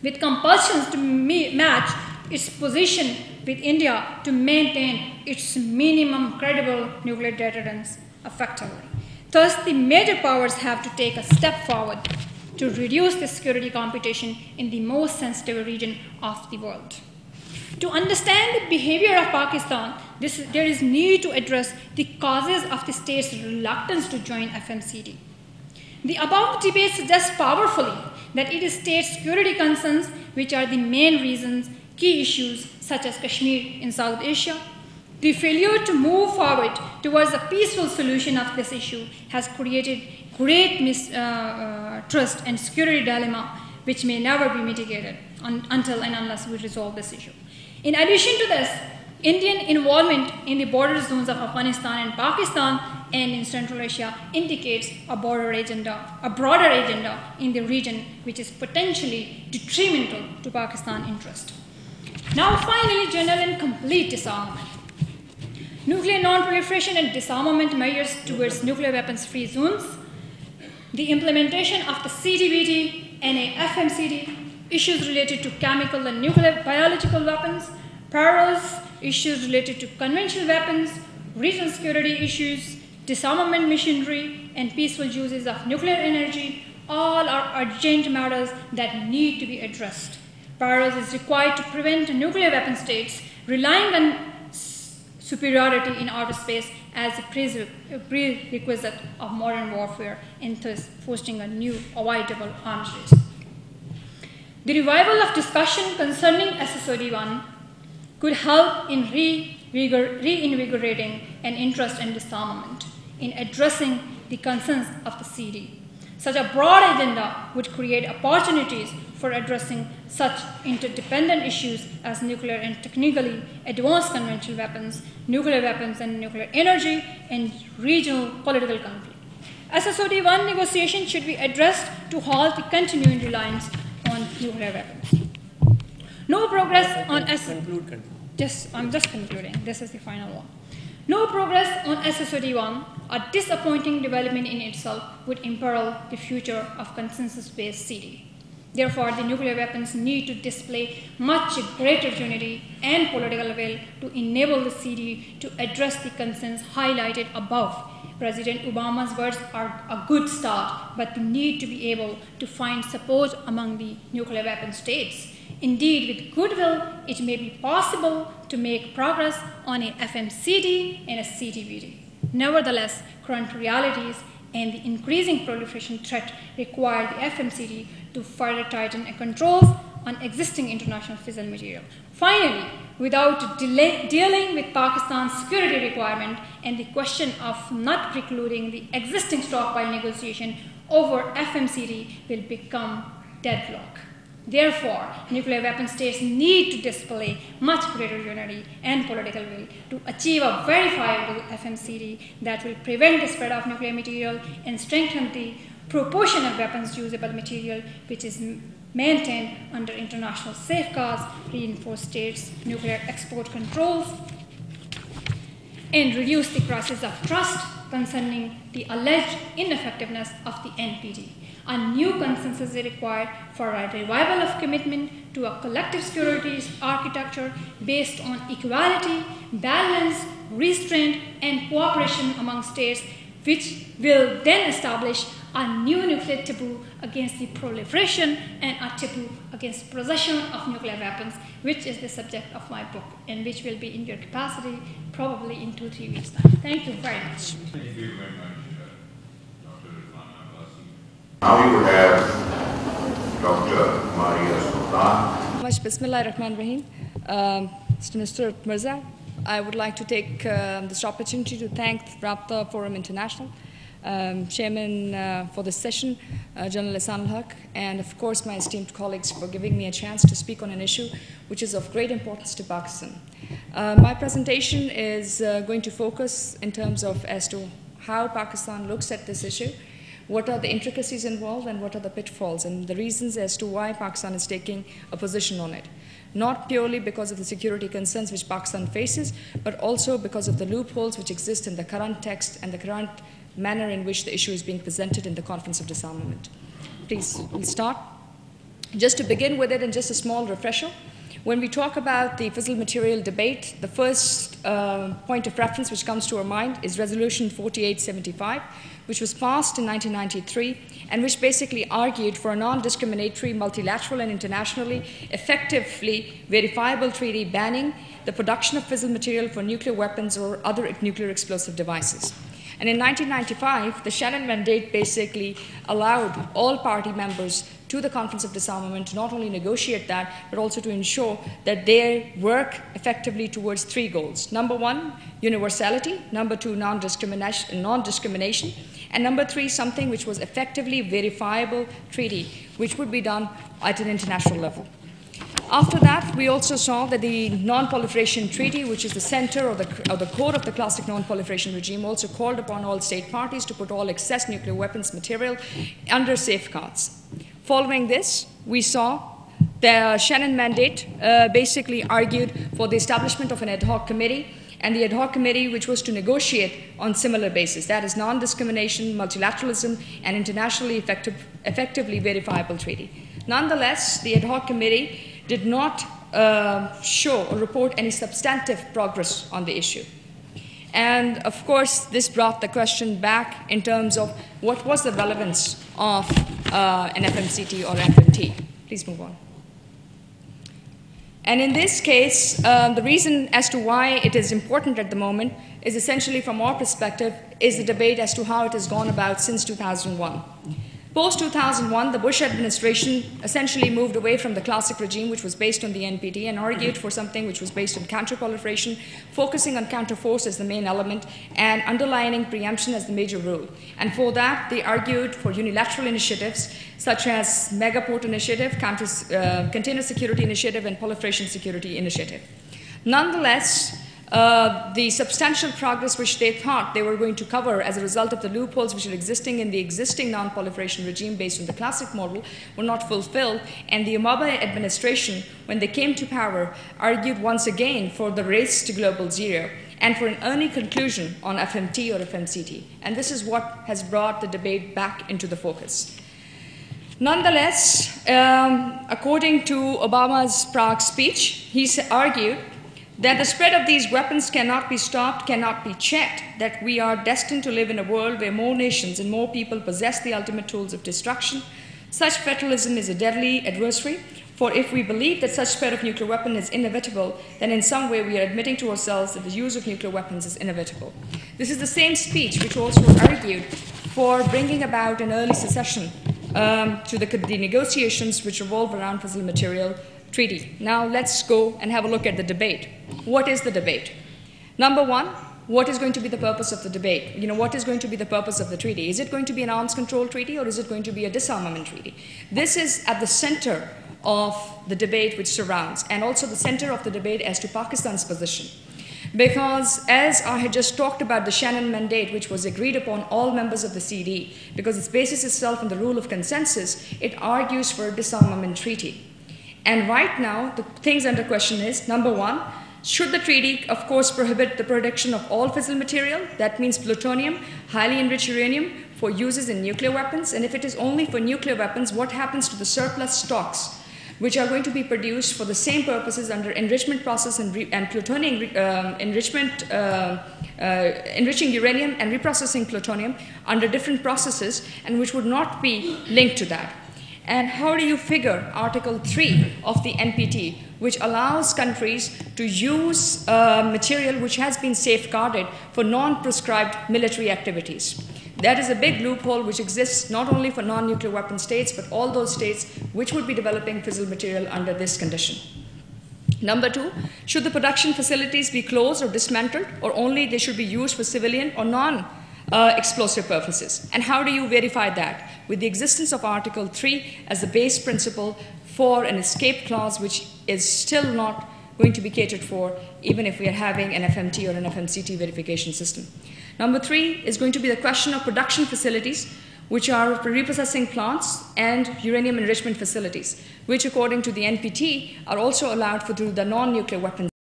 with compulsions to match its position with India to maintain its minimum credible nuclear deterrence effectively. Thus, the major powers have to take a step forward to reduce the security competition in the most sensitive region of the world. To understand the behavior of Pakistan, there is need to address the causes of the state's reluctance to join Fmct. The above debate suggests powerfully that it is state security concerns which are the main reasons key issues such as Kashmir in South Asia. The failure to move forward towards a peaceful solution of this issue has created great mistrust and security dilemma which may never be mitigated until and unless we resolve this issue. In addition to this, Indian involvement in the border zones of Afghanistan and Pakistan and in Central Asia indicates a broader agenda in the region which is potentially detrimental to Pakistan interest. Now finally, general and complete disarmament. Nuclear non-proliferation and disarmament measures towards nuclear weapons-free zones, the implementation of the CTBT and Fmct, issues related to chemical and nuclear biological weapons, parallels, issues related to conventional weapons, regional security issues, disarmament machinery, and peaceful uses of nuclear energy, all are urgent matters that need to be addressed. Parallels is required to prevent nuclear weapon states relying on superiority in outer space as a prerequisite of modern warfare and thus fostering a new avoidable arms race. The revival of discussion concerning SSOD-1 could help in reinvigorating an interest in disarmament, in addressing the concerns of the CD. Such a broad agenda would create opportunities for addressing such interdependent issues as nuclear and technically advanced conventional weapons, nuclear weapons and nuclear energy, and regional political conflict. SSOD-1 negotiations should be addressed to halt the continuing reliance on nuclear weapons. No progress on I'm just concluding. This is the final one. No progress on SSOD-1, a disappointing development in itself, would imperil the future of consensus-based CD. Therefore, the nuclear weapons need to display much greater unity and political will to enable the CD to address the concerns highlighted above. President Obama's words are a good start, but we need to be able to find support among the nuclear weapon states. Indeed, with goodwill, it may be possible to make progress on a FMCD and a CTBT. Nevertheless, current realities and the increasing proliferation threat require the FMCD to further tighten controls on existing international fissile material. Finally, without dealing with Pakistan's security requirement and the question of not precluding the existing stockpile negotiation over FMCD will become deadlock. Therefore, nuclear weapon states need to display much greater unity and political will to achieve a verifiable FMCD that will prevent the spread of nuclear material and strengthen the proportion of weapons usable material which is maintained under international safeguards, reinforce states' nuclear export controls, and reduce the crisis of trust concerning the alleged ineffectiveness of the NPT. A new consensus is required for a revival of commitment to a collective securities architecture based on equality, balance, restraint, and cooperation among states, which will then establish a new nuclear taboo against the proliferation and a taboo against possession of nuclear weapons, which is the subject of my book, and which will be in your capacity probably in 2-3 weeks' time. Thank you very much. Thank you very much, Dr. Now you have Dr. Maria Sultan. Bismillahirrahmanirrahim. Mr. Mirza, I would like to take this opportunity to thank Rabta Forum International, Chairman for this session, General Ihsan al-Haq, and of course my esteemed colleagues for giving me a chance to speak on an issue which is of great importance to Pakistan. My presentation is going to focus in terms of as to how Pakistan looks at this issue, what are the intricacies involved and what are the pitfalls and the reasons as to why Pakistan is taking a position on it. Not purely because of the security concerns which Pakistan faces, but also because of the loopholes which exist in the current text and the current manner in which the issue is being presented in the Conference of Disarmament. Please, we'll start. Just to begin with it, and just a small refresher, when we talk about the fissile material debate, the first point of reference which comes to our mind is Resolution 4875, which was passed in 1993, and which basically argued for a non-discriminatory, multilateral, and internationally effectively verifiable treaty banning the production of fissile material for nuclear weapons or other nuclear explosive devices. And in 1995, the Shannon Mandate basically allowed all party members to the Conference of Disarmament to not only negotiate that, but also to ensure that they work effectively towards three goals. Number one, universality. Number two, non-discrimination. And number three, something which was effectively verifiable treaty, which would be done at an international level. After that, we also saw that the Non-Proliferation Treaty, which is the center or the core of the classic non-proliferation regime, also called upon all state parties to put all excess nuclear weapons material under safeguards. Following this, we saw the Shannon Mandate basically argued for the establishment of an ad hoc committee, and the ad hoc committee which was to negotiate on similar basis, that is non-discrimination, multilateralism, and internationally effectively verifiable treaty. Nonetheless, the ad hoc committee did not show or report any substantive progress on the issue. And of course, this brought the question back in terms of what was the relevance of an FMCT or FMT. Please move on. And in this case, the reason as to why it is important at the moment is essentially from our perspective is the debate as to how it has gone about since 2001. Post-2001, the Bush administration essentially moved away from the classic regime, which was based on the NPT, and argued for something which was based on counter-proliferation, focusing on counter-force as the main element, and underlining preemption as the major rule. And for that, they argued for unilateral initiatives, such as Megaport Initiative, Container Security Initiative, and Proliferation Security Initiative. Nonetheless, the substantial progress which they thought they were going to cover as a result of the loopholes which are existing in the existing non-proliferation regime based on the classic model were not fulfilled, and the Obama administration, when they came to power, argued once again for the race to global zero and for an early conclusion on FMT or FMCT. And this is what has brought the debate back into the focus. Nonetheless, according to Obama's Prague speech, he argued that the spread of these weapons cannot be stopped, cannot be checked, that we are destined to live in a world where more nations and more people possess the ultimate tools of destruction. Such fatalism is a deadly adversary, for if we believe that such spread of nuclear weapon is inevitable, then in some way we are admitting to ourselves that the use of nuclear weapons is inevitable. This is the same speech which also argued for bringing about an early secession to the negotiations which revolve around fissile material treaty. Now let's go and have a look at the debate. What is the debate? Number one, what is going to be the purpose of the debate? What is going to be the purpose of the treaty? Is it going to be an arms control treaty, or is it going to be a disarmament treaty? This is at the center of the debate which surrounds, and also the center of the debate as to Pakistan's position. Because as I had just talked about the Shannon Mandate, which was agreed upon all members of the CD, because it bases itself on the rule of consensus, it argues for a disarmament treaty. And right now, the things under question is, number one, should the treaty, of course, prohibit the production of all fissile material? That means plutonium, highly enriched uranium, for uses in nuclear weapons. And if it is only for nuclear weapons, what happens to the surplus stocks, which are going to be produced for the same purposes under enrichment process and plutonium enrichment, enriching uranium and reprocessing plutonium under different processes, and which would not be linked to that? And how do you figure Article 3 of the NPT, which allows countries to use material which has been safeguarded for non-prescribed military activities? That is a big loophole which exists not only for non-nuclear weapon states, but all those states which would be developing fissile material under this condition. Number two, should the production facilities be closed or dismantled, or only they should be used for civilian or non-explosive purposes? And how do you verify that? With the existence of Article 3 as the base principle for an escape clause, which is still not going to be catered for, even if we are having an FMT or an FMCT verification system. Number three is going to be the question of production facilities, which are reprocessing plants and uranium enrichment facilities, which according to the NPT are also allowed for the non-nuclear weapons.